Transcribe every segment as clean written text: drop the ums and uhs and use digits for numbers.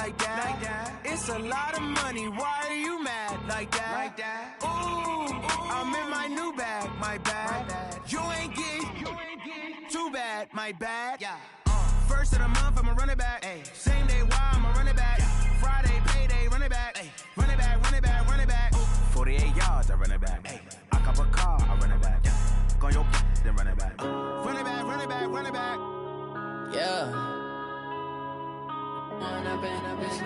like that. It's a lot of money, why are you mad like that? Ooh, I'm in my new bag, my bad. You ain't get too bad, my bad. First of the month, I'ma run it back. Same day, why I'ma run it back. Friday, payday, run it back. Run it back, run it back, run it back. 48 yards, I run it back. I cop a car, I run it back. Go your then run it back. Run it back, run it back, run it back. Yeah. Run up and it's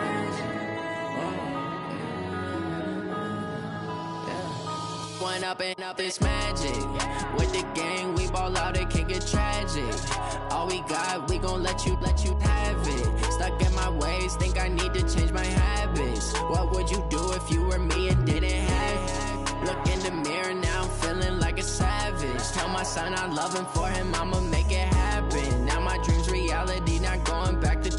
One up and up, it's magic. With the gang, we ball out, it can get tragic. All we got, we gon' let you have it. Stuck in my ways, think I need to change my habits. What would you do if you were me and didn't have it? Look in the mirror, now I'm feeling like a savage. Tell my son I love him, for him I'ma make it happen. Now my dream's reality, not going back to.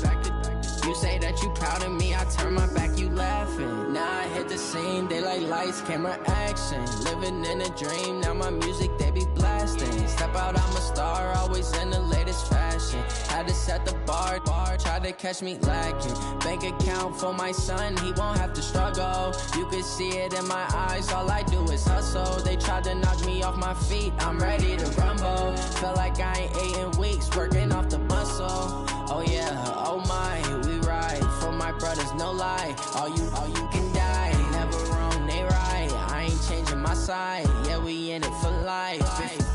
You say that you proud of me, I turn my back, you laughing. Now I hit the scene, they like lights, camera, action. Living in a dream, now my music, they be blasting. Step out, I'm a star, always in the latest fashion. Had to set the bar, try to catch me lacking. Bank account for my son, he won't have to struggle. You can see it in my eyes, all I do is hustle. They tried to knock me off my feet, I'm ready to rumble. Felt like I ain't ate in weeks, working off the muscle. Oh yeah, oh my, we ride for my brothers, no lie. All you can die, never wrong, they right. I ain't changing my side, yeah, we in it for life.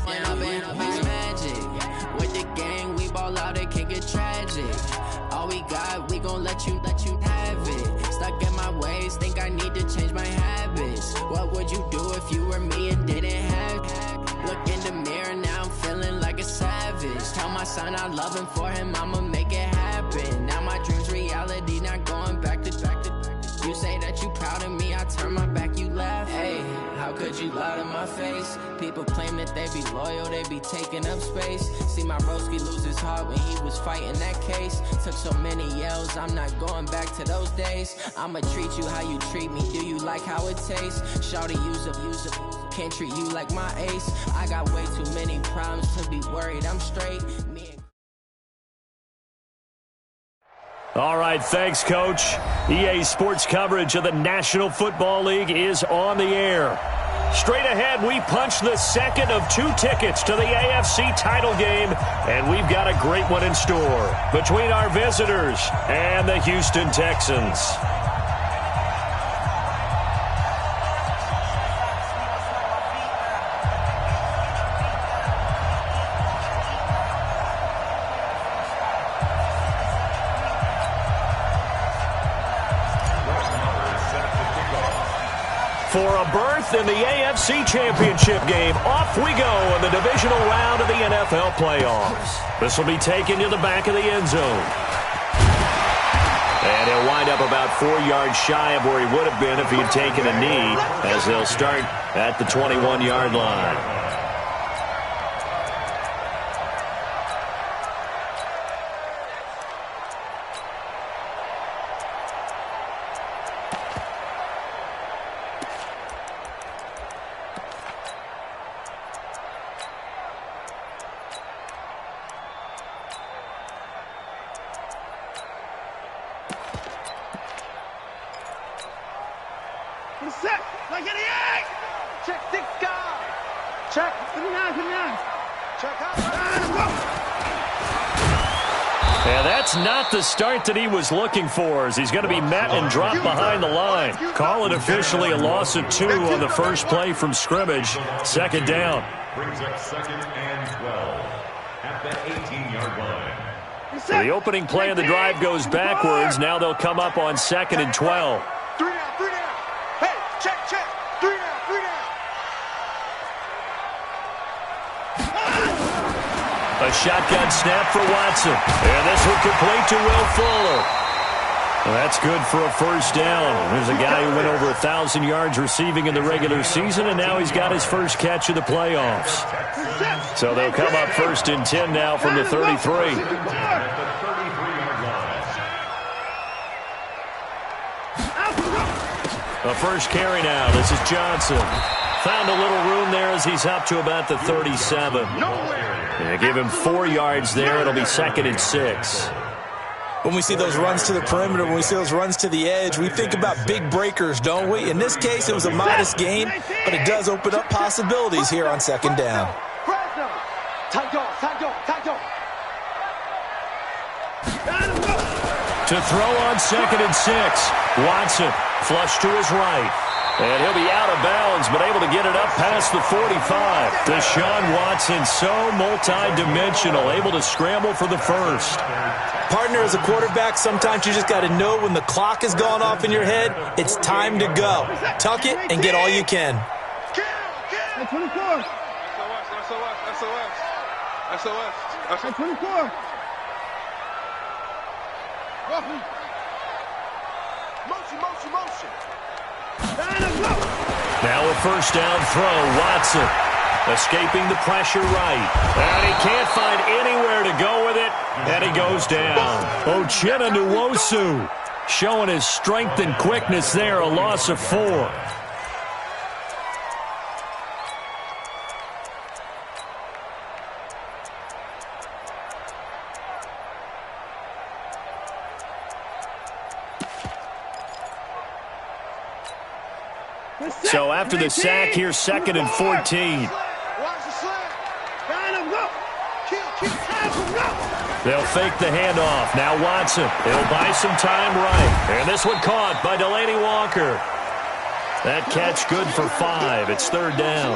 And I've been magic. With the gang, we ball out, it can get tragic. All we got, we gon' let you have it. Stuck in my ways, think I need to change my habits. What would you do if you were me and didn't have it? Look in the mirror, now I'm feeling like a savage. Tell my son I love him, for him I'ma make it happen. Now my dream's reality, not going back to. You say that you proud of me, I turn my back, you laugh. Hey, how could you lie to my face? People claim that they be loyal, they be taking up space. See my broski lose his heart when he was fighting that case. Took so many yells, I'm not going back to those days. I'ma treat you how you treat me, do you like how it tastes? Shawty, use up, can't treat you like my ace. I got way too many problems to be worried, I'm straight. All right, thanks, Coach. EA Sports coverage of the National Football League is on the air. Straight ahead, we punch the second of 2 tickets to the AFC title game, and we've got a great one in store between our visitors and the Houston Texans. For a berth in the AFC Championship game, off we go in the divisional round of the NFL playoffs. This will be taken to the back of the end zone. And he'll wind up about 4 yards shy of where he would have been if he had taken a knee, as they'll start at the 21-yard line. Set, like 88! Check 6 guard. Check 59, 59. Check out. And that's not the start that he was looking for, as he's going to be met and dropped behind the line. Call it officially a loss of 2 on the first play from scrimmage. Second down. Brings up 2nd and 12 at the 18-yard line. So the opening play of the drive goes backwards. Now they'll come up on 2nd and 12. 3 down, 3 down. Hey, check, check. 3 down, 3 down. A shotgun snap for Watson. And this will complete to Will Fuller. Well, that's good for a first down. There's a guy who went over 1,000 yards receiving in the regular season, and now he's got his first catch of the playoffs. So they'll come up 1st and 10 now from the 33. A first carry now. This is Johnson. Found a little room there as he's up to about the 37. Yeah, give him 4 yards there. It'll be 2nd and 6. When we see those runs to the perimeter, when we see those runs to the edge, we think about big breakers, don't we? In this case, it was a modest gain, but it does open up possibilities here on second down. To throw on 2nd and 6. Watson flush to his right. And he'll be out of bounds, but able to get it up past the 45. Deshaun Watson, so multi-dimensional, able to scramble for the first. Partner, as a quarterback, sometimes you just got to know when the clock has gone off in your head, it's time to go. Tuck it and get all you can. That's 24. SOS. 24. Motion. Now a first down throw. Watson escaping the pressure right. And he can't find anywhere to go with it. And he goes down. Uchenna Nwosu showing his strength and quickness there. A loss of 4. So after the sack, here's 2nd and 14. They'll fake the handoff. Now Watson. He'll buy some time right. And this one caught by Delaney Walker. That catch good for 5. It's 3rd down.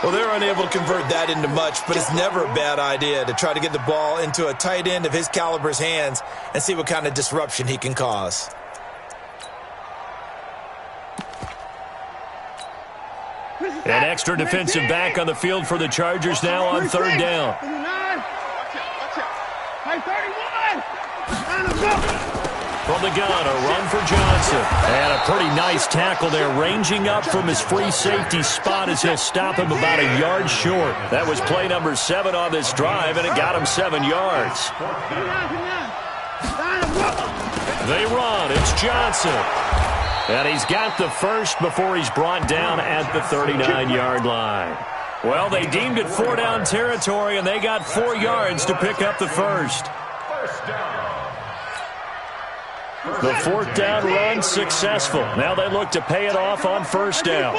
Well, they're unable to convert that into much, but it's never a bad idea to try to get the ball into a tight end of his caliber's hands and see what kind of disruption he can cause. An extra defensive back on the field for the Chargers now on 3rd down. From the gun, a run for Johnson. And a pretty nice tackle there, ranging up from his free safety spot as he'll stop him about a yard short. That was play number 7 on this drive, and it got him 7 yards. They run. It's Johnson. And he's got the first before he's brought down at the 39-yard line. Well, they deemed it 4-down territory, and they got 4 yards to pick up the first. The 4th down run successful. Now they look to pay it off on 1st down.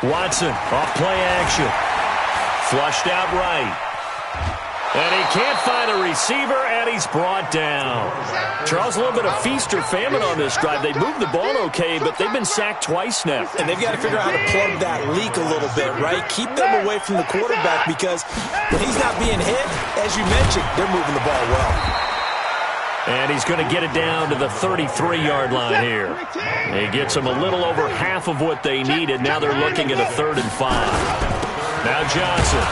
Watson off play action. Flushed out right. And he can't find a receiver, and he's brought down. Charles, a little bit of feast or famine on this drive. They moved the ball okay, but they've been sacked twice now. And they've got to figure out how to plug that leak a little bit, right? Keep them away from the quarterback because when he's not being hit, as you mentioned, they're moving the ball well. And he's going to get it down to the 33-yard line here. He gets them a little over half of what they needed. Now they're looking at a 3rd and 5. Now Johnson.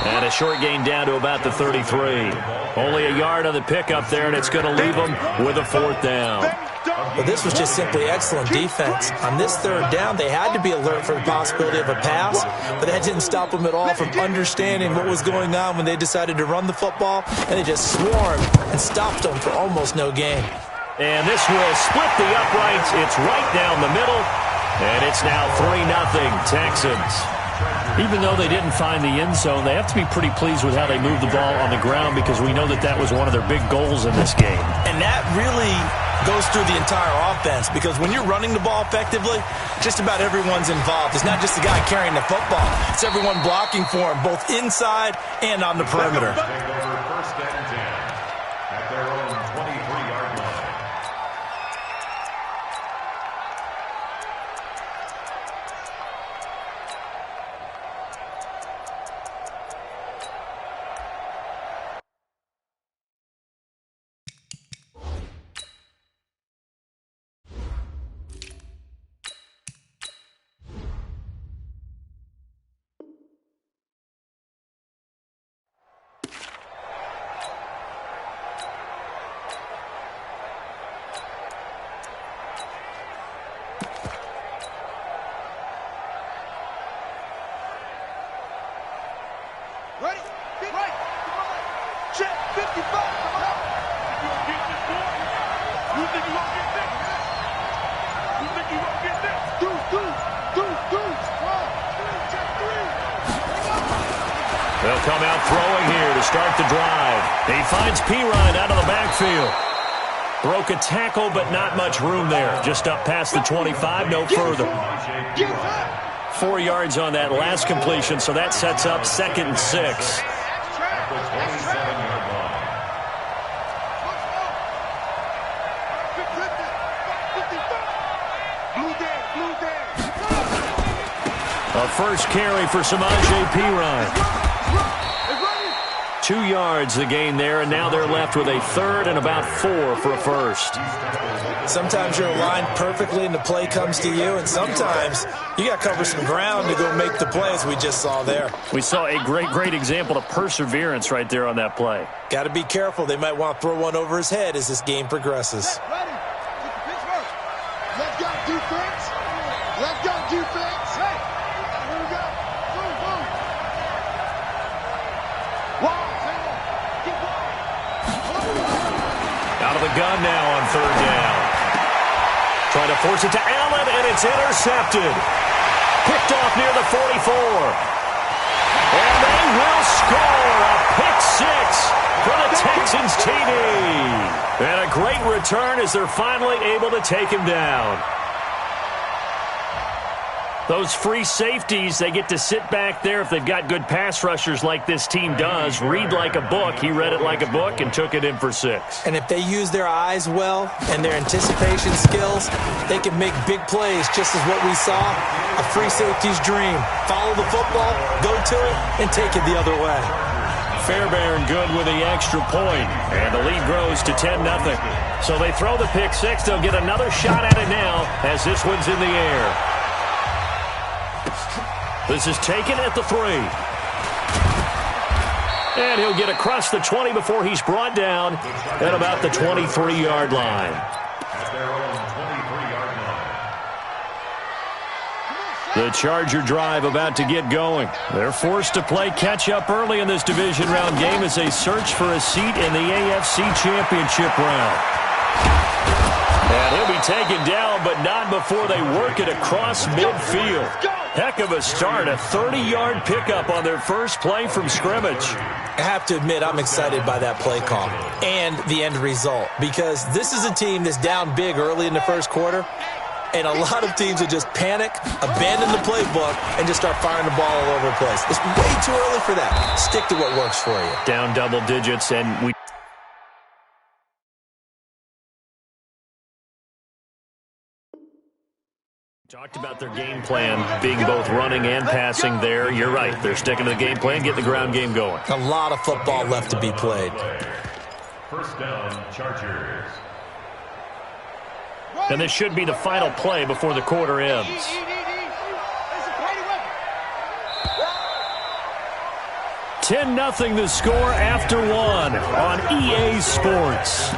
And a short gain down to about the 33. Only a yard on the pickup there, and it's going to leave them with a 4th down. Well, this was just simply excellent defense. On this 3rd down, they had to be alert for the possibility of a pass, but that didn't stop them at all from understanding what was going on when they decided to run the football, and they just swarmed and stopped them for almost no gain. And this will split the uprights. It's right down the middle, and it's now 3-0 Texans. Even though they didn't find the end zone, they have to be pretty pleased with how they moved the ball on the ground because we know that that was one of their big goals in this game. And that really goes through the entire offense because when you're running the ball effectively, just about everyone's involved. It's not just the guy carrying the football. It's everyone blocking for him, both inside and on the perimeter. First and 10 at their own 23-yard line. Ready? Right. Check 55. Come on. You think you gonna get this? You think you gonna get this? You think you gonna get this? Do. 1, 2, check 3. They'll come out throwing here to start the drive. He finds Pirine out of the backfield. Broke a tackle, but not much room there. Just up past the 25, no further. 4 yards on that last completion, so that sets up 2nd and 6. A first carry for Samaje Pirine. 2 yards the gain there, and now they're left with a 3rd and about 4 for a first. Sometimes you're aligned perfectly and the play comes to you, and sometimes you got to cover some ground to go make the play, as we just saw there. We saw a great example of perseverance right there on that play. Got to be careful. They might want to throw one over his head as this game progresses. Ready. Let's go defense. Let's go defense. Hey, here we go. Boom. Out of the gun now on 3rd down. Trying to force it to Allen, and it's intercepted. Picked off near the 44. And they will score a pick 6 for the Texans TD. And a great return as they're finally able to take him down. Those free safeties, they get to sit back there if they've got good pass rushers like this team does. Read like a book. He read it like a book and took it in for 6. And if they use their eyes well and their anticipation skills, they can make big plays, just as what we saw. A free safety's dream. Follow the football, go to it, and take it the other way. Fairbairn good with the extra point, and the lead grows to 10-0. So they throw the pick 6. They'll get another shot at it now as this one's in the air. This is taken at the 3. And he'll get across the 20 before he's brought down at about the 23-yard line. At their own 23-yard line. The Charger drive about to get going. They're forced to play catch-up early in this division round game as they search for a seat in the AFC Championship round. And he'll be taken down, but not before they work it across midfield. Heck of a start, a 30-yard pickup on their first play from scrimmage. I have to admit, I'm excited by that play call and the end result, because this is a team that's down big early in the first quarter, and a lot of teams will just panic, abandon the playbook, and just start firing the ball all over the place. It's way too early for that. Stick to what works for you. Down double digits, and we talked about their game plan being both running and passing there. You're right. They're sticking to the game plan, getting the ground game going. A lot of football left to be played. First down, Chargers. And this should be the final play before the quarter ends. 10-0 the score after 1 on EA Sports.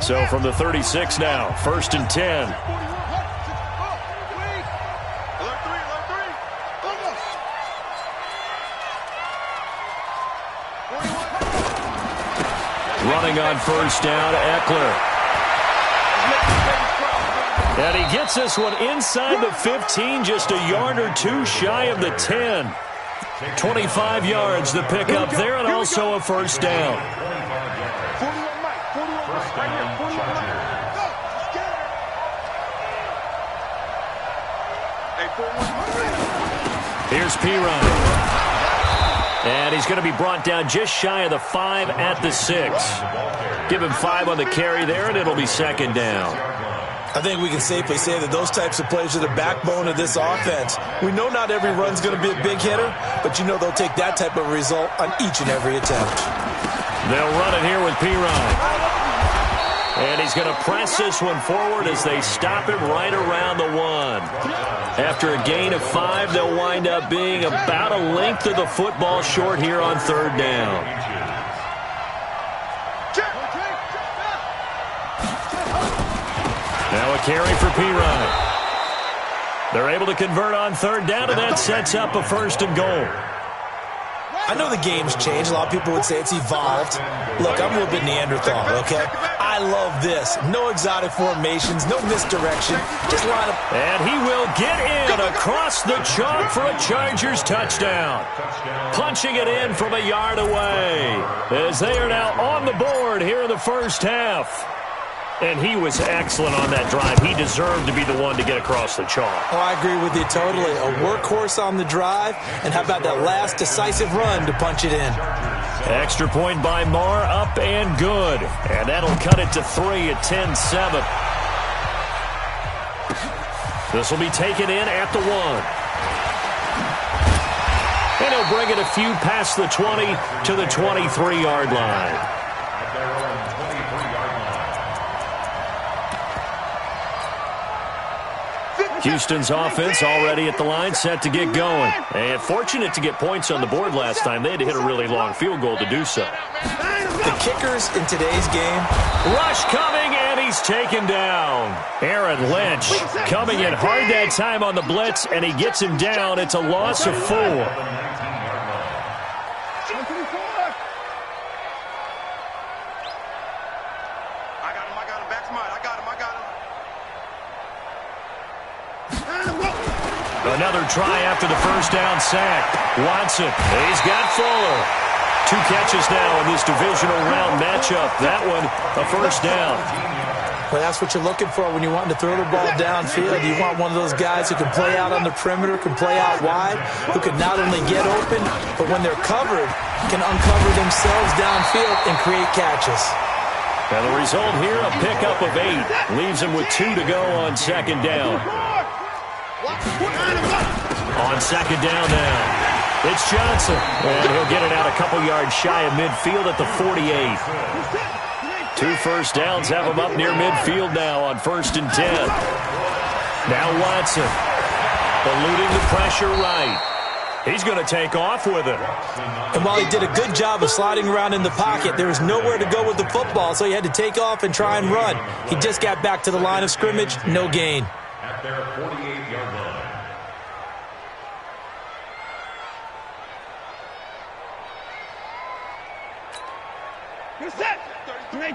So from the 36 now, 1st and 10. Running on 1st down, Eckler. And he gets this one inside the 15, just a yard or 2 shy of the 10. 25 yards the pickup there, and also a 1st down. Here's Pirine. And he's going to be brought down just shy of the 5 at the 6. Give him 5 on the carry there, and it'll be 2nd down. I think we can safely say that those types of plays are the backbone of this offense. We know not every run's going to be a big hitter, but you know they'll take that type of result on each and every attempt. They'll run it here with Pirine. And he's going to press this one forward as they stop him right around the 1. After a gain of 5, they'll wind up being about a length of the football short here on 3rd down. Now a carry for Pirine. They're able to convert on 3rd down, and that sets up a 1st and goal. I know the game's changed. A lot of people would say it's evolved. Look, I'm a little bit Neanderthal, okay? I love this. No exotic formations, no misdirection. Just line up. And he will get in across the chalk for a Chargers touchdown. Punching it in from a yard away as they are now on the board here in the first half. And he was excellent on that drive. He deserved to be the one to get across the chalk. Oh, I agree with you totally. A workhorse on the drive, and how about that last decisive run to punch it in? Extra point by Marr, up and good. And that'll cut it to 3 at 10-7. This will be taken in at the 1. And he'll bring it a few past the 20 to the 23-yard line. Houston's offense already at the line, set to get going. And fortunate to get points on the board last time. They had to hit a really long field goal to do so. The kickers in today's game. Rush coming, and he's taken down. Aaron Lynch coming in hard that time on the blitz, and he gets him down. It's a loss of 4. Another try after the first down sack. Watson, he's got Fuller. 2 catches now in this divisional round matchup. That one, a first down. Well, that's what you're looking for when you're wanting to throw the ball downfield. You want one of those guys who can play out on the perimeter, can play out wide, who can not only get open, but when they're covered, can uncover themselves downfield and create catches. Now the result here, a pickup of 8. Leaves him with 2 to go on second down. On second down now, it's Johnson. And he'll get it out a couple yards shy of midfield at the 48. 2 first downs have him up near midfield now on 1st and 10. Now Watson, eluding the pressure right. He's going to take off with it. And while he did a good job of sliding around in the pocket, there was nowhere to go with the football, so he had to take off and try and run. He just got back to the line of scrimmage, no gain. At their 48-yard line. You're set. 18. I'm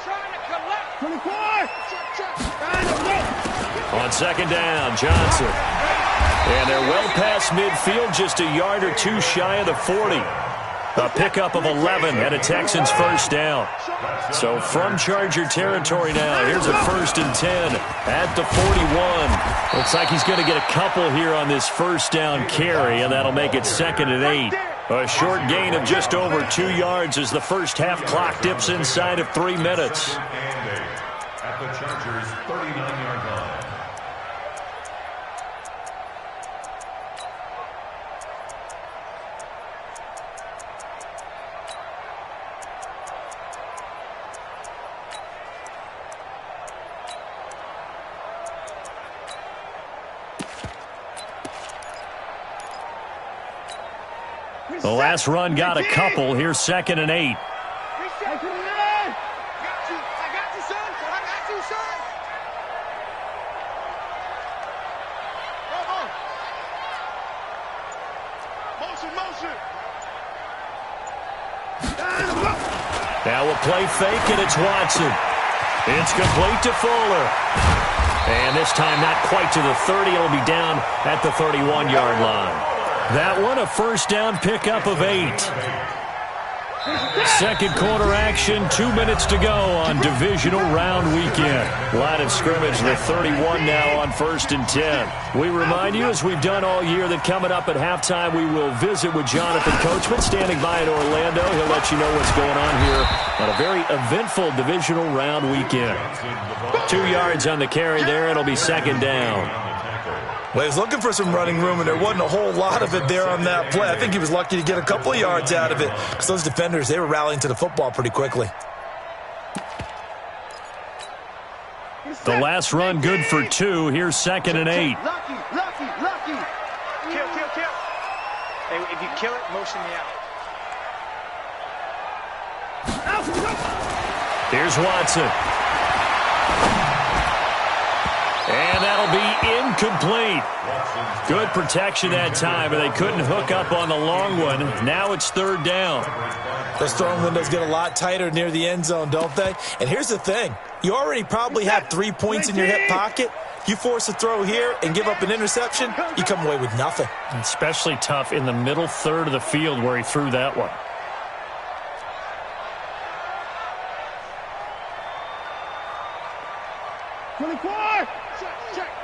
trying to collect. 24. On second down, Johnson. And they're well past midfield, just a yard or 2 shy of the 40. A pickup of 11 and a Texans first down. So from Charger territory now, here's a 1st and 10 at the 41. Looks like he's going to get a couple here on this first down carry, and that'll make it 2nd and 8. A short gain of just over 2 yards as the first half clock dips inside of 3 minutes. At the Chargers' 39-yard line. The last run got a couple. Here's 2nd and 8. Now a play fake, and it's Watson. It's complete to Fuller. And this time not quite to the 30. It'll be down at the 31-yard line. That one, a first down pickup of 8. Second quarter action, 2 minutes to go on divisional round weekend. Line of scrimmage, the 31 now on 1st and 10. We remind you, as we've done all year, that coming up at halftime, we will visit with Jonathan Coachman, standing by in Orlando. He'll let you know what's going on here on a very eventful divisional round weekend. 2 yards on the carry there. It'll be 2nd down. Well, he was looking for some running room, and there wasn't a whole lot of it there on that play. I think he was lucky to get a couple of yards out of it because those defenders, they were rallying to the football pretty quickly. The last run good for 2. Here's 2nd and 8. Lucky. Kill. Hey, if you kill it, motion me out. Here's Watson. And that'll be incomplete. Good protection that time, but they couldn't hook up on the long one. Now it's third down. Those throwing windows get a lot tighter near the end zone, don't they? And here's the thing. You already probably have 3 points in your hip pocket. You force a throw here and give up an interception, you come away with nothing. Especially tough in the middle third of the field where he threw that one.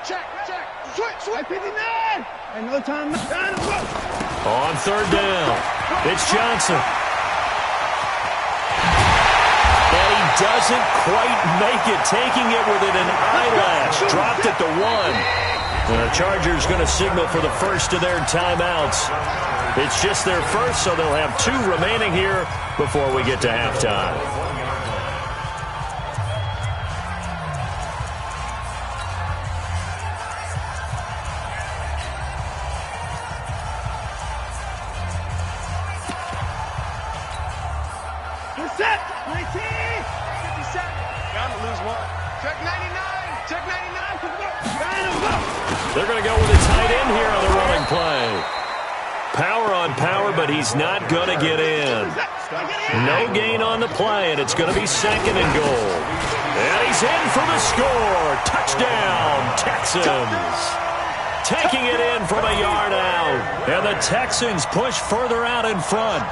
Check. 59. And no time. On third down, it's Johnson. And he doesn't quite make it, taking it within an eyelash. Dropped it to 1. And the Chargers going to signal for the first of their timeouts. It's just their first, so they'll have 2 remaining here before we get to halftime. Set. 19. 57. Bound to lose 1. Check 99. Check 99. They're going to go with a tight end here on the running play. Power on power, but he's not going to get in. No gain on the play, and it's going to be second and goal. And he's in for the score. Touchdown, Texans. Taking it in from a yard out. And the Texans push further out in front.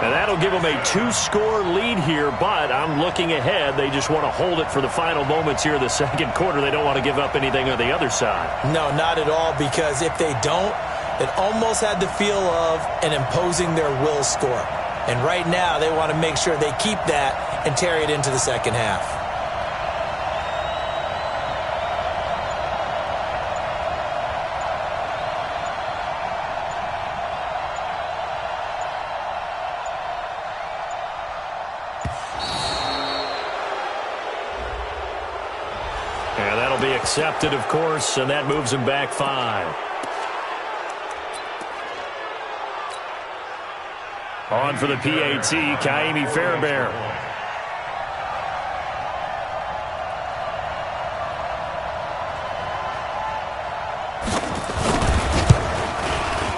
And that'll give them a 2-score lead here, but I'm looking ahead. They just want to hold it for the final moments here in the second quarter. They don't want to give up anything on the other side. No, not at all, because if they don't, it almost had the feel of an imposing their will score. And right now, they want to make sure they keep that and carry it into the second half. And that'll be accepted, of course, and that moves him back 5. On for the PAT, Kaimi Fairbairn.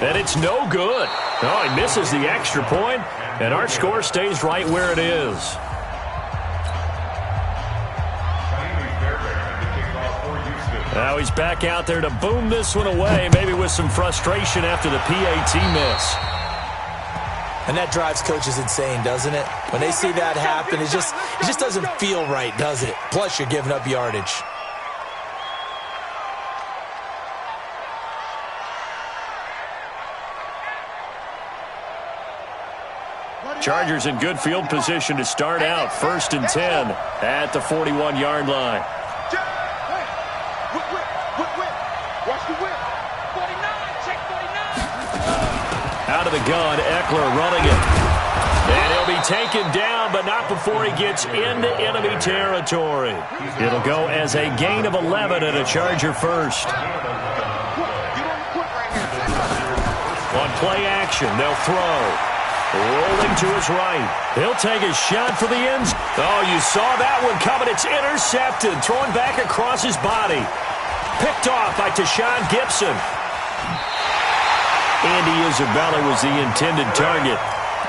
And it's no good. Oh, he misses the extra point, and our score stays right where it is. Now he's back out there to boom this one away, maybe with some frustration after the PAT miss. And that drives coaches insane, doesn't it? When they see that happen, it just doesn't feel right, does it? Plus, you're giving up yardage. Chargers in good field position to start out. 1st and 10 at the 41-yard line. Watch the whip. 49. Check 49. Out of the gun, Eckler running it. And he'll be taken down, but not before he gets into enemy territory. It'll go as a gain of 11 and a Charger first. On play action, they'll throw. Rolling to his right. He'll take a shot for the end. Oh, you saw that one coming. It's intercepted. Thrown back across his body. Picked off by Tashawn Gibson. Andy Isabella was the intended target.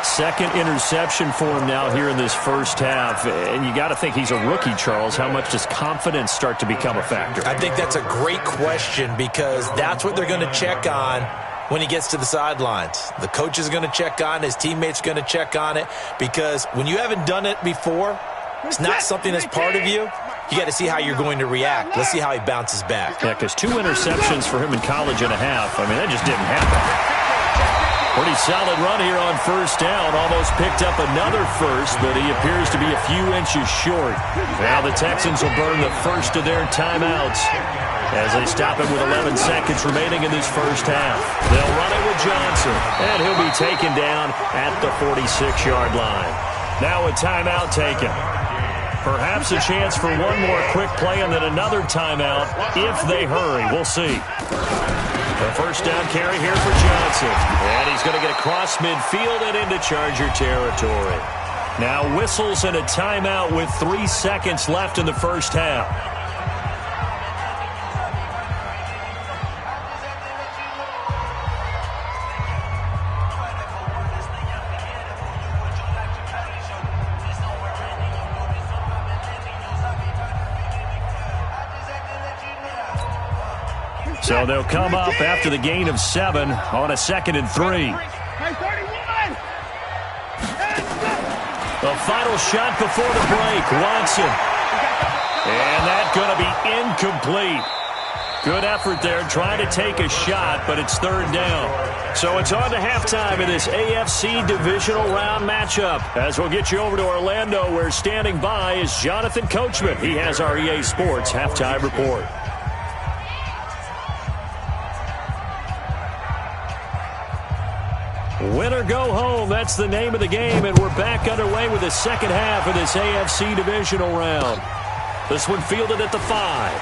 Second interception for him now here in this first half. And you got to think he's a rookie, Charles. How much does confidence start to become a factor? I think that's a great question because that's what they're going to check on when he gets to the sidelines. The coach is going to check on it. His teammates are going to check on it because when you haven't done it before, it's not something that's part of you. You got to see how you're going to react. Let's see how he bounces back. Yeah, because 2 interceptions for him in college and a half. I mean, that just didn't happen. Pretty solid run here on first down. Almost picked up another first, but he appears to be a few inches short. Now the Texans will burn the first of their timeouts as they stop it with 11 seconds remaining in this first half. They'll run it with Johnson, and he'll be taken down at the 46-yard line. Now a timeout taken. Perhaps a chance for one more quick play and then another timeout if they hurry. We'll see. The first down carry here for Johnson. And he's going to get across midfield and into Charger territory. Now whistles and a timeout with 3 seconds left in the first half. So they'll come up after the gain of 7 on a 2nd and 3. The final shot before the break, Watson. And that's going to be incomplete. Good effort there trying to take a shot, but it's 3rd down. So it's on to halftime in this AFC divisional round matchup. As we'll get you over to Orlando, where standing by is Jonathan Coachman. He has our EA Sports halftime report. Win or go home, that's the name of the game, and we're back underway with the second half of this AFC divisional round. This one fielded at the 5.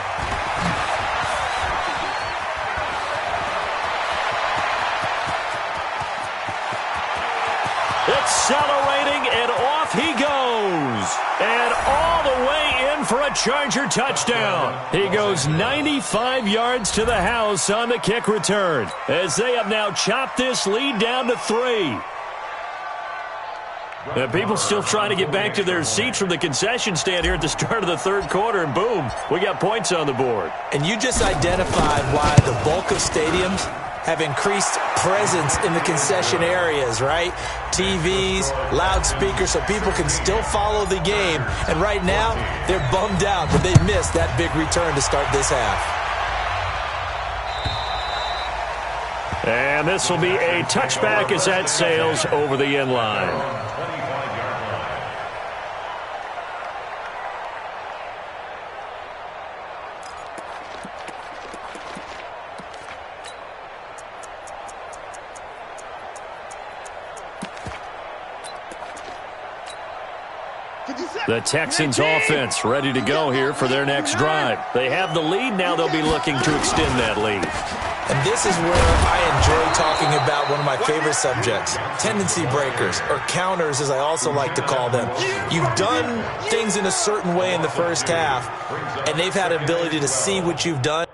Accelerating, and off he goes. And all the way in for a Charger touchdown. He goes 95 yards to the house on the kick return, as they have now chopped this lead down to 3. And people still trying to get back to their seats from the concession stand here at the start of the 3rd quarter, and boom, we got points on the board. And you just identified why the bulk of stadiums have increased presence in the concession areas, right? TVs, loudspeakers, so people can still follow the game. And right now, they're bummed out that they missed that big return to start this half. And this will be a touchback as that sails over the end line. The Texans offense ready to go here for their next drive. They have the lead. Now they'll be looking to extend that lead. And this is where I enjoy talking about one of my favorite subjects, tendency breakers, or counters as I also like to call them. You've done things in a certain way in the first half, and they've had an ability to see what you've done.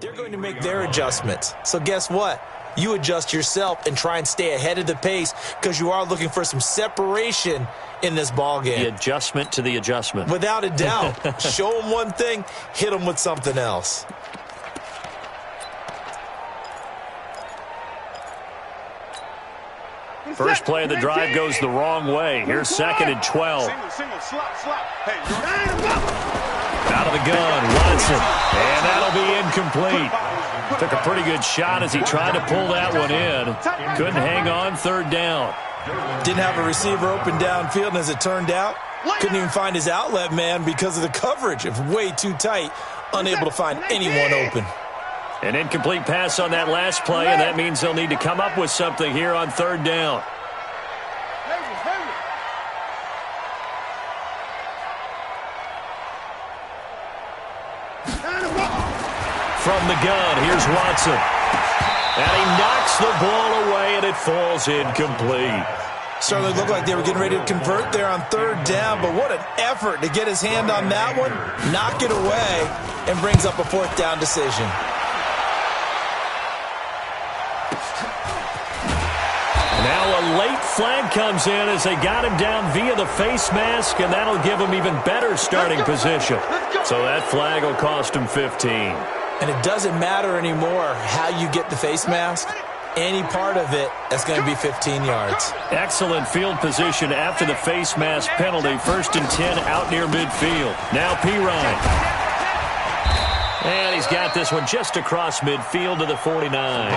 They're going to make their adjustments. So guess what? You adjust yourself and try and stay ahead of the pace because you are looking for some separation in this ball game. The adjustment to the adjustment. Without a doubt. Show them one thing, hit them with something else. First play of the drive goes the wrong way. Here's 2nd and 12. Out of the gun, Watson. And that'll be incomplete. Took a pretty good shot as he tried to pull that one in. Couldn't hang on, 3rd down. Didn't have a receiver open downfield, and as it turned out, couldn't even find his outlet man because of the coverage. It was way too tight, unable to find anyone open. An incomplete pass on that last play, and that means they'll need to come up with something here on 3rd down. From the gun, here's Watson. And he knocks the ball away, and it falls incomplete. Certainly looked like they were getting ready to convert there on 3rd down, but what an effort to get his hand on that one, knock it away, and brings up a 4th down decision. Now a late flag comes in as they got him down via the face mask, and that'll give him even better starting position. So that flag will cost him 15. And it doesn't matter anymore how you get the face mask. Any part of it, that's going to be 15 yards. Excellent field position after the face mask penalty. 1st and 10 out near midfield. Now Pirine. And he's got this one just across midfield to the 49.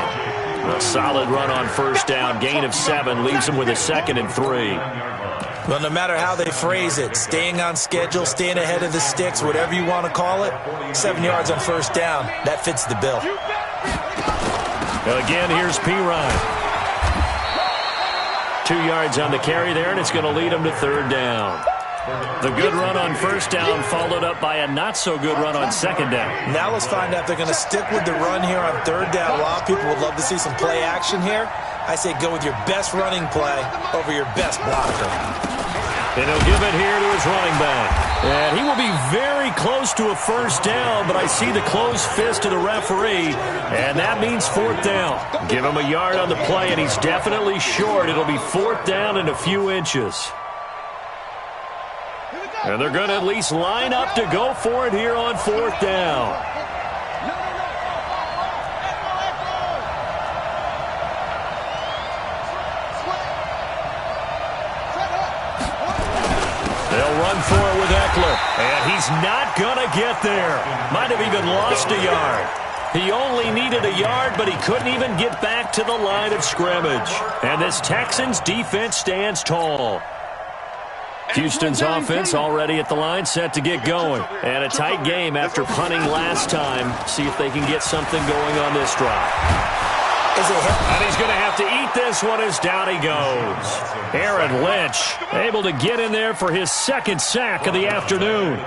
A solid run on 1st down. Gain of 7 leaves him with a 2nd and 3. Well, no matter how they phrase it, staying on schedule, staying ahead of the sticks, whatever you want to call it, 7 yards on 1st down, that fits the bill. Again, here's Pirine. 2 yards on the carry there, and it's going to lead him to 3rd down. The good run on first down followed up by a not-so-good run on second down. Now let's find out if they're going to stick with the run here on third down. A lot of people would love to see some play action here. I say go with your best running play over your best blocker. And he'll give it here to his running back. And he will be very close to a first down, but I see the closed fist of the referee, and that means fourth down. Give him a yard on the play, and he's definitely short. It'll be fourth down and a few inches. And they're going to at least line up to go for it here on fourth down. They'll run for it with Eckler, and he's not going to get there. Might have even lost a yard. He only needed a yard, but he couldn't even get back to the line of scrimmage. And this Texans defense stands tall. Houston's offense already at the line, set to get going. And a tight game after punting last time. See if they can get something going on this drive. And he's going to have to eat this one as down he goes. Aaron Lynch able to get in there for his second sack of the afternoon.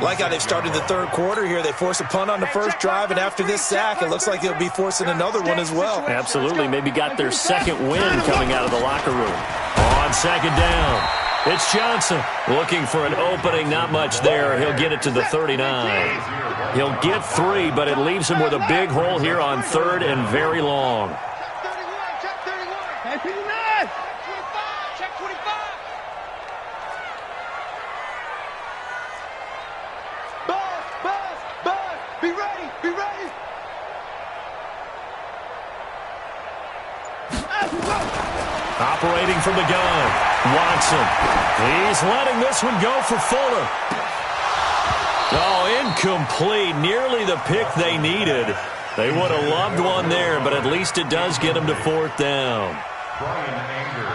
Like how they've started the third quarter here. They force a punt on the first drive, and after this sack, it looks like they'll be forcing another one as well. Absolutely. Maybe got their second win coming out of the locker room. On second down, it's Johnson looking for an opening. Not much there. He'll get it to the 39. He'll get 3, but it leaves him with a big hole here on third and very long. Operating from the gun, Watson. He's letting this one go for Fuller. Oh, incomplete. Nearly the pick they needed. They would have loved one there, but at least it does get him to fourth down.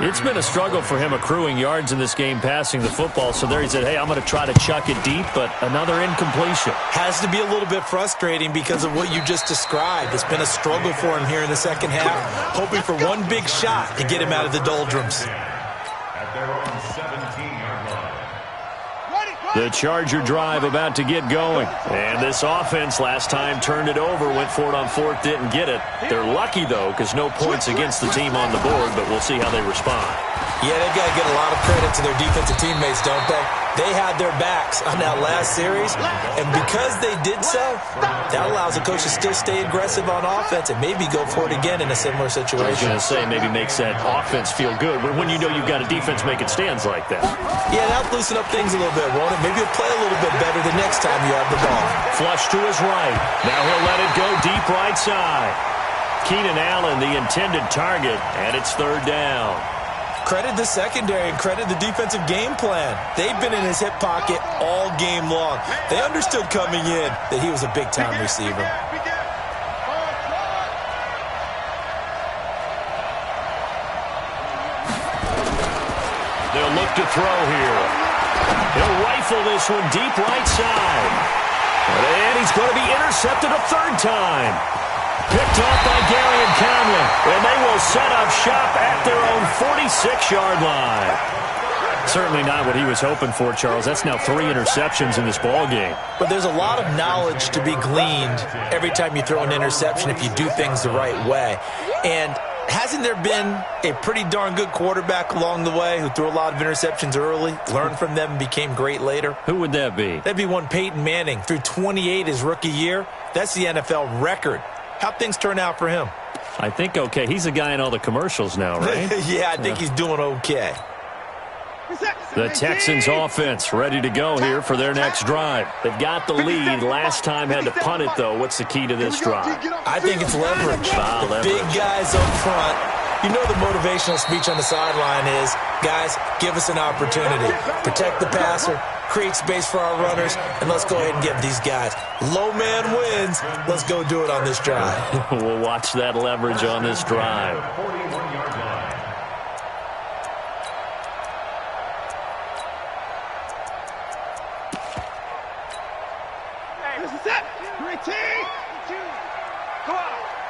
It's been a struggle for him accruing yards in this game passing the football, so there he said, hey, I'm going to try to chuck it deep, but another incompletion. Has to be a little bit frustrating because of what you just described. It's been a struggle for him here in the second half, hoping for one big shot to get him out of the doldrums. At their own 17-yard line. The Charger drive about to get going. And this offense last time turned it over, went for it on fourth, didn't get it. They're lucky, though, because no points against the team on the board, but we'll see how they respond. Yeah, they've got to get a lot of credit to their defensive teammates, don't they? They had their backs on that last series, and because they did so, that allows the coach to still stay aggressive on offense and maybe go for it again in a similar situation. I was going to say, maybe makes that offense feel good when you know you've got a defense making stands like that. Yeah, that'll loosen up things a little bit, won't it? Maybe you'll play a little bit better the next time you have the ball. Flush to his right. Now he'll let it go deep right side. Keenan Allen, the intended target, and it's third down. Credit the secondary and credit the defensive game plan. They've been in his hip pocket all game long. They understood coming in that he was a big-time receiver. They'll look to throw here. He'll rifle this one deep right side. And he's going to be intercepted a third time. Picked off by Gary and Conley. And they will set up shop at their own 46-yard line. Certainly not what he was hoping for, Charles. That's now 3 interceptions in this ballgame. But there's a lot of knowledge to be gleaned every time you throw an interception if you do things the right way. And hasn't there been a pretty darn good quarterback along the way who threw a lot of interceptions early, learned from them, and became great later? Who would that be? That'd be one Peyton Manning. Threw 28 his rookie year. That's the NFL record. How'd things turn out for him? I think okay. He's a guy in all the commercials now, right? Yeah, I think he's doing okay. The Texans offense ready to go here for their next drive. They've got the lead. Last time had to punt it, though. What's the key to this drive? I think it's leverage. Leverage. Big guys up front. You know the motivational speech on the sideline is, guys, give us an opportunity. Protect the passer, create space for our runners, and let's go ahead and get these guys. Low man wins. Let's go do it on this drive. We'll watch that leverage on this drive. 41-yard line.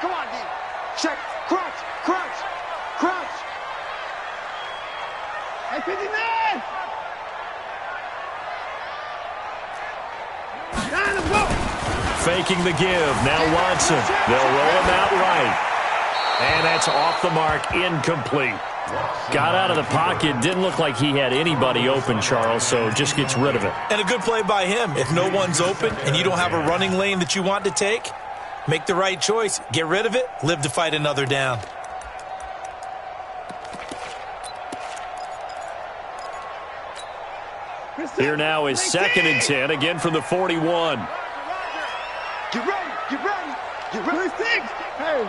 Come on, D. Check. Crunch. Hey, 59! faking the give. Now Watson. They'll roll him out right. And that's off the mark, incomplete. Got out of the pocket. Didn't look like he had anybody open, Charles, so just gets rid of it. And a good play by him. If no one's open and you don't have a running lane that you want to take, make the right choice. Get rid of it. Live to fight another down. Here now is 2nd and 10, again from the 41. Get ready, get ready, get ready. Hey,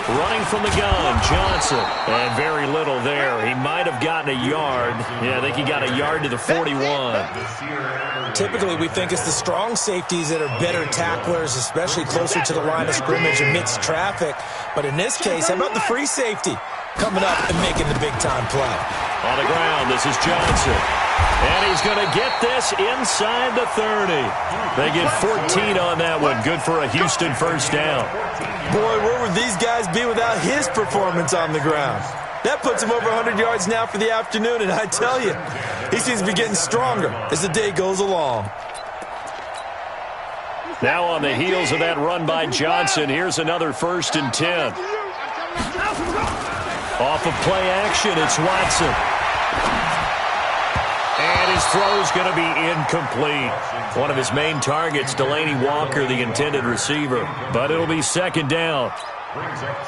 Running from the gun, Johnson. And very little there. He might have gotten a yard. Yeah, I think he got a yard to the 41. Typically, we think it's the strong safeties that are better tacklers, especially closer to the line of scrimmage amidst traffic. But in this case, how about the free safety coming up and making the big-time play? On the ground, this is Johnson. And he's going to get this inside the 30. They get 14 on that one. Good for a Houston first down. Boy, where would these guys be without his performance on the ground? That puts him over 100 yards now for the afternoon, and I tell you, he seems to be getting stronger as the day goes along. Now on the heels of that run by Johnson, here's another 1st and 10. Off of play action, it's Watson. And his throw's going to be incomplete. One of his main targets, Delaney Walker, the intended receiver. But it'll be 2nd down.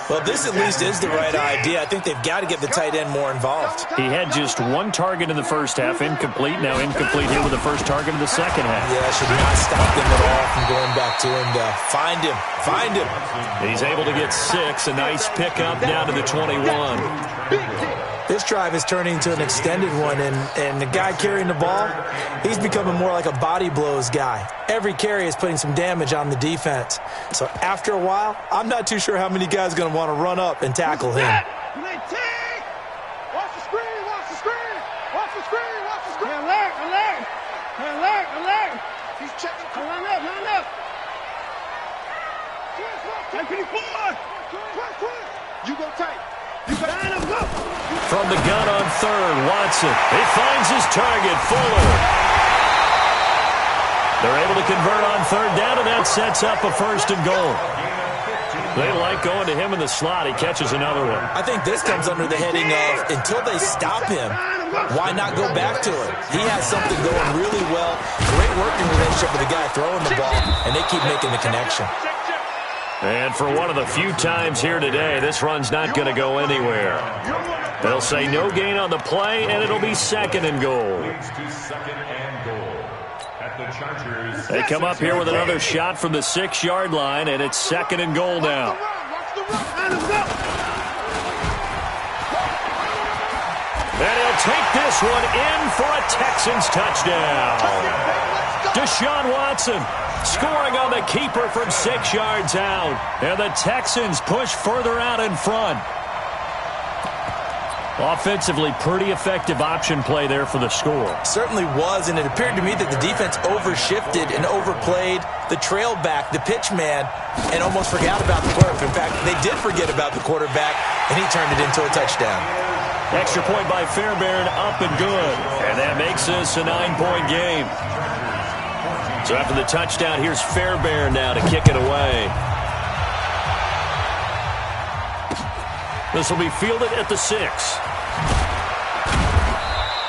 Well, this at least is the right idea. I think they've got to get the tight end more involved. He had just one target in the first half, incomplete. Now incomplete here with the first target of the second half. Yeah, should not stop them at all from going back to him to find him. Find him. He's able to get 6. A nice pickup down to the 21. This drive is turning into an extended one, and the guy carrying the ball, he's becoming more like a body blows guy. Every carry is putting some damage on the defense. So after a while, I'm not too sure how many guys are going to want to run up and tackle him. Watch the screen, watch the screen, watch the screen, watch the screen. Alert. He's checking. Line up. You go tight. From the gun on 3rd, Watson. He finds his target, Fuller. They're able to convert on 3rd down, and that sets up a 1st and goal. They like going to him in the slot. He catches another one. I think this comes under the heading of, until they stop him, why not go back to it? He has something going really well. Great working relationship with the guy throwing the ball, and they keep making the connection. And for one of the few times here today, this run's not going to go anywhere. They'll say no gain on the play, and it'll be 2nd and goal. They come up here with another shot from the 6-yard line, and it's 2nd and goal now. And he'll take this one in for a Texans touchdown. Deshaun Watson scoring on the keeper from 6 yards out. And the Texans push further out in front. Offensively, pretty effective option play there for the score. Certainly was, and it appeared to me that the defense overshifted and overplayed the trail back, the pitch man, and almost forgot about the quarterback. In fact, they did forget about the quarterback, and he turned it into a touchdown. Extra point by Fairbairn, up and good. And that makes this a 9-point game. So after the touchdown, here's Fairbairn now to kick it away. This will be fielded at the 6.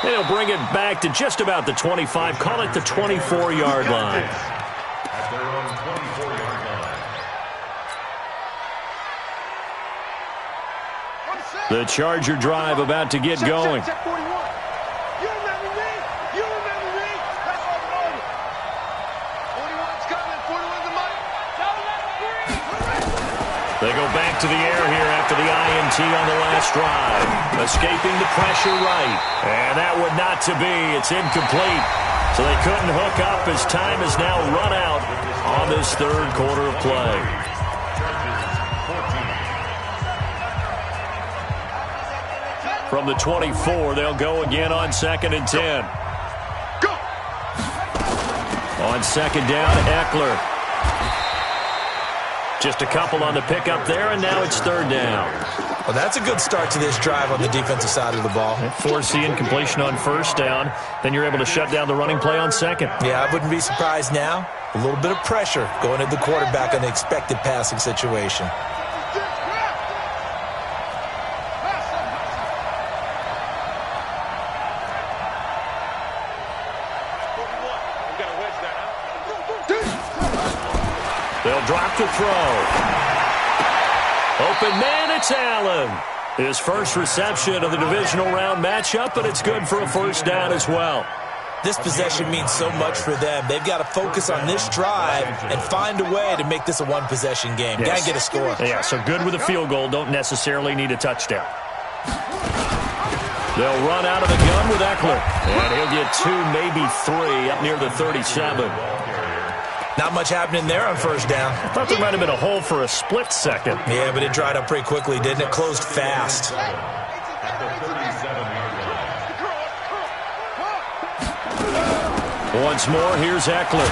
And he'll bring it back to just about the 25. Call it the 24-yard line. At their own 24-yard line. The Charger drive about to get going. Check 41. You remember me? That's all I wanted. 41's coming. 41's the mic. They go back to the air here after the INT on the last drive. Escaping the pressure right. And that would not to be. It's incomplete. So they couldn't hook up as time has now run out on this 3rd quarter of play. From the 24, they'll go again on 2nd and 10. Go. On 2nd down, Eckler. Just a couple on the pickup there, and now it's 3rd down. Well, that's a good start to this drive on the defensive side of the ball. Force the incompletion on first down. Then you're able to shut down the running play on second. Yeah, I wouldn't be surprised now. A little bit of pressure going at the quarterback on the expected passing situation. They'll drop to throw. Open man, it's Allen. His first reception of the divisional round matchup, but it's good for a first down as well. This possession means so much for them. They've got to focus on this drive and find a way to make this a one-possession game. Yes. Got to get a score. Yeah, so good with a field goal. Don't necessarily need a touchdown. They'll run out of the gun with Eckler. And he'll get 2, maybe 3 up near the 37. Not much happening there on first down. I thought there might have been a hole for a split second. Yeah, but it dried up pretty quickly, didn't it? Closed fast. Once more, here's Eckler.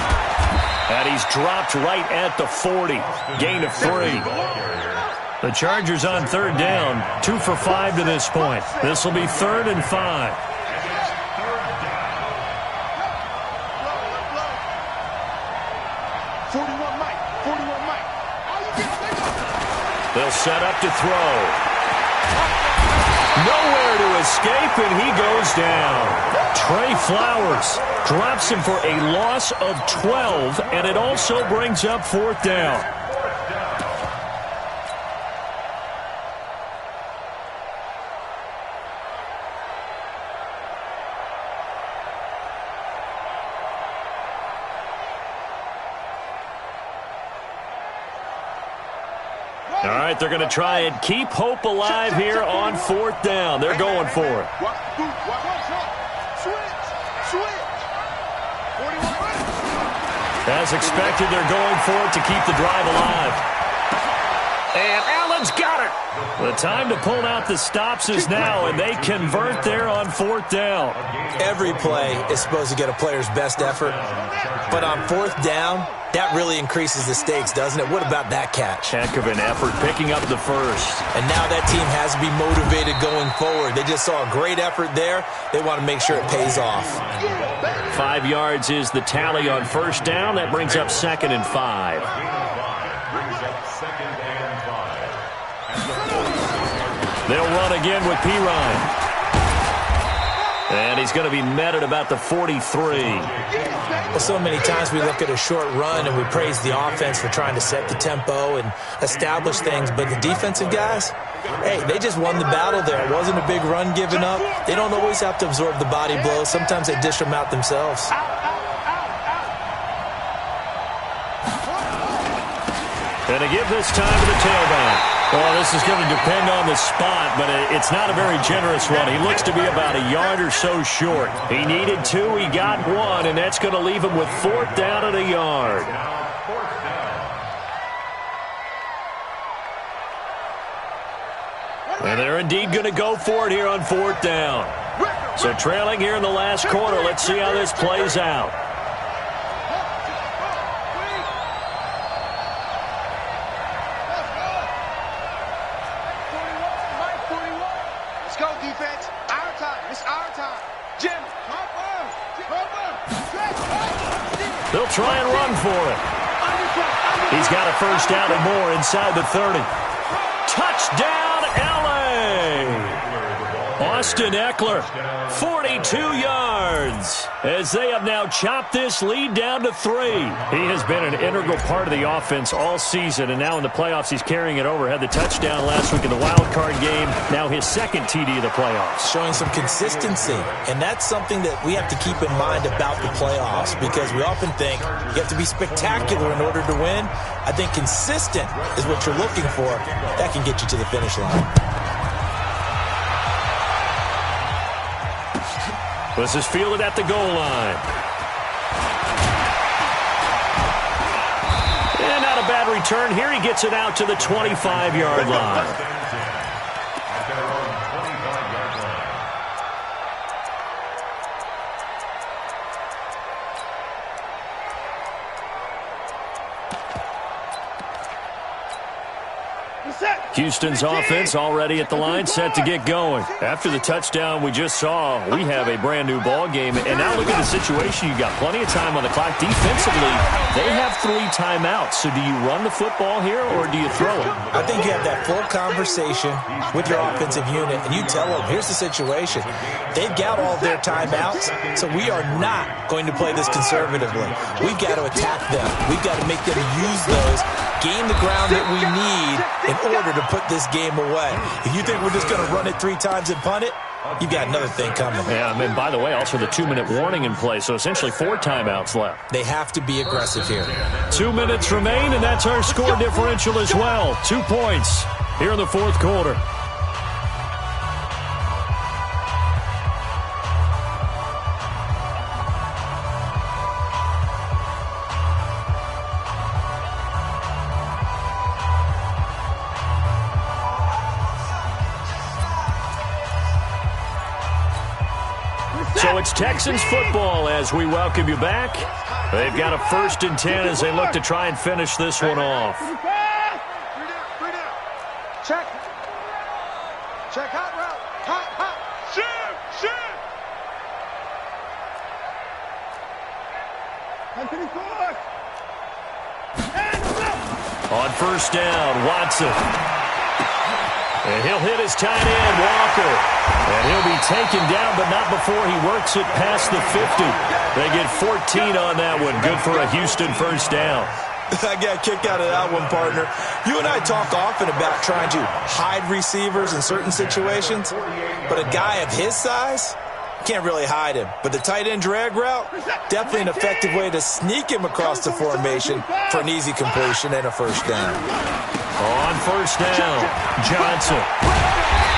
And he's dropped right at the 40. Gain of 3. The Chargers on third down. 2 for 5 to this point. This will be 3rd and 5. They'll set up to throw. Nowhere to escape, and he goes down. Trey Flowers drops him for a loss of 12, and it also brings up 4th down. All right, they're going to try and keep hope alive here on 4th down. They're going for it. As expected, they're going for it to keep the drive alive. And Allen's got it. The time to pull out the stops is now, and they convert there on 4th down. Every play is supposed to get a player's best effort, but on 4th down, that really increases the stakes, doesn't it? What about that catch? Heck of an effort, picking up the first. And now that team has to be motivated going forward. They just saw a great effort there. They want to make sure it pays off. 5 yards is the tally on first down. That brings up 2nd and 5. They'll run again with Pirine. And he's going to be met at about the 43. Well, so many times we look at a short run and we praise the offense for trying to set the tempo and establish things, but the defensive guys, hey, they just won the battle there. It wasn't a big run given up. They don't always have to absorb the body blows. Sometimes they dish them out themselves. And to give this time to the tailback. Well, this is going to depend on the spot, but it's not a very generous one. He looks to be about a yard or so short. He needed 2, he got 1, and that's going to leave him with 4th down at a yard. And they're indeed going to go for it here on 4th down. So trailing here in the last quarter, let's see how this plays out. They'll try and run for it. He's got a first down and more inside the 30. Touchdown, L.A. Austin Eckler, 42 yards, as they have now chopped this lead down to 3. He has been an integral part of the offense all season, and now in the playoffs he's carrying it over. Had the touchdown last week in the wild card game, now his 2nd TD of the playoffs. Showing some consistency, and that's something that we have to keep in mind about the playoffs, because we often think you have to be spectacular in order to win. I think consistent is what you're looking for. That can get you to the finish line. This is fielded at the goal line. And not a bad return here. He gets it out to the 25-yard line. Set. Houston's offense already at the line, set to get going. After the touchdown we just saw, we have a brand-new ball game. And now look at the situation. You got plenty of time on the clock. Defensively, they have 3 timeouts. So do you run the football here or do you throw it? I think you have that full conversation with your offensive unit, and you tell them, here's the situation. They've got all their timeouts, so we are not going to play this conservatively. We've got to attack them. We've got to make them use those, gain the ground that we need in order to put this game away. If you think we're just going to run it 3 times and punt it, you've got another thing coming. Yeah, and by the way, also the 2-minute warning in play, so essentially 4 timeouts left. They have to be aggressive here. 2 minutes remain, and that's our score differential as well. 2 points here in the fourth quarter. So it's Texans football as we welcome you back. They've got a 1st and 10 as they look to try and finish this one off. Check. Check, hot route. Hot. Shoot. On 1st down, Watson. And he'll hit his tight end, Walker. And he'll be taken down, but not before he works it past the 50. They get 14 on that one. Good for a Houston 1st down. I got a kick out of that one, partner. You and I talk often about trying to hide receivers in certain situations, but a guy of his size, can't really hide him. But the tight end drag route, definitely an effective way to sneak him across the formation for an easy completion and a 1st down. On 1st down, Johnson.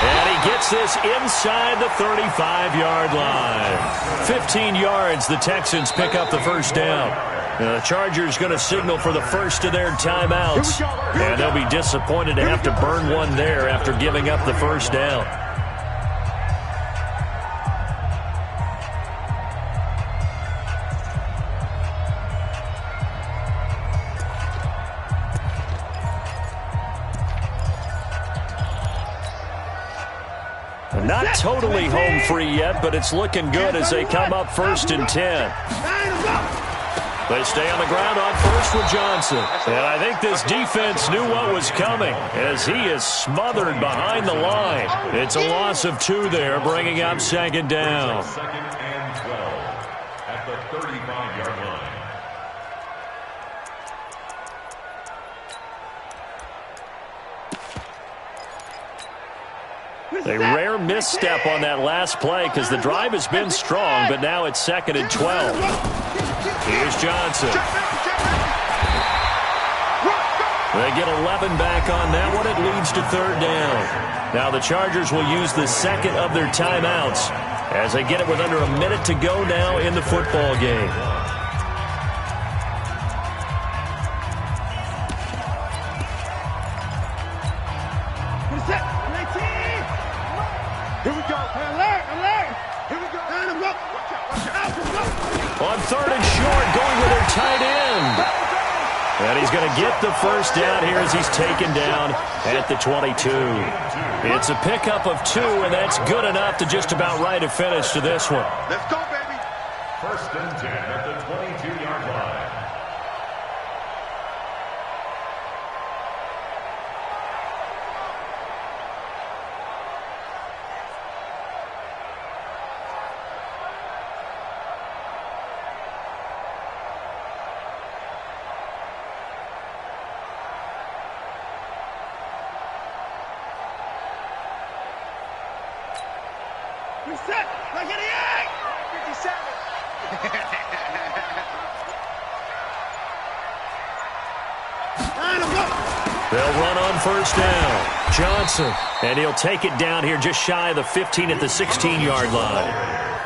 And he gets this inside the 35-yard line. 15 yards, the Texans pick up the 1st down. The Chargers going to signal for the first of their timeouts. And they'll be disappointed to have to burn one there after giving up the 1st down. Not totally home free yet, but it's looking good as they come up 1st and 10. They stay on the ground on 1st with Johnson. And I think this defense knew what was coming as he is smothered behind the line. It's a loss of 2 there, bringing up 2nd down. 2nd and 12 at the 35-yard line. A rare misstep on that last play because the drive has been strong, but now it's 2nd and 12. Here's Johnson. They get 11 back on that one. It leads to 3rd down. Now the Chargers will use the 2nd of their timeouts as they get it with under a minute to go now in the football game. On 3rd and short, going with their tight end. And he's going to get the 1st down here as he's taken down at the 22. It's a pickup of 2, and that's good enough to just about write a finish to this one. Let's go, baby. 1st and 10 at the 22-yard line. Reset. Like 88. 57. They'll run on 1st down. Johnson. And he'll take it down here just shy of the 15 at the 16-yard line.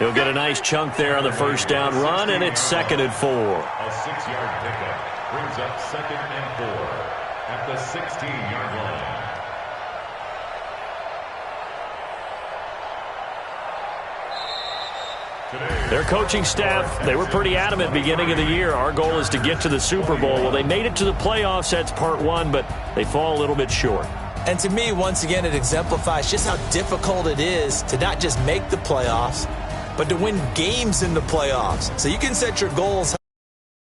He'll get a nice chunk there on the 1st down run, and it's 2nd and 4. A 6-yard pickup brings up 2nd and 4 at the 16-yard line. Their coaching staff, they were pretty adamant beginning of the year. Our goal is to get to the Super Bowl. Well, they made it to the playoffs. That's part 1, but they fall a little bit short. And to me, once again, it exemplifies just how difficult it is to not just make the playoffs, but to win games in the playoffs. So you can set your goals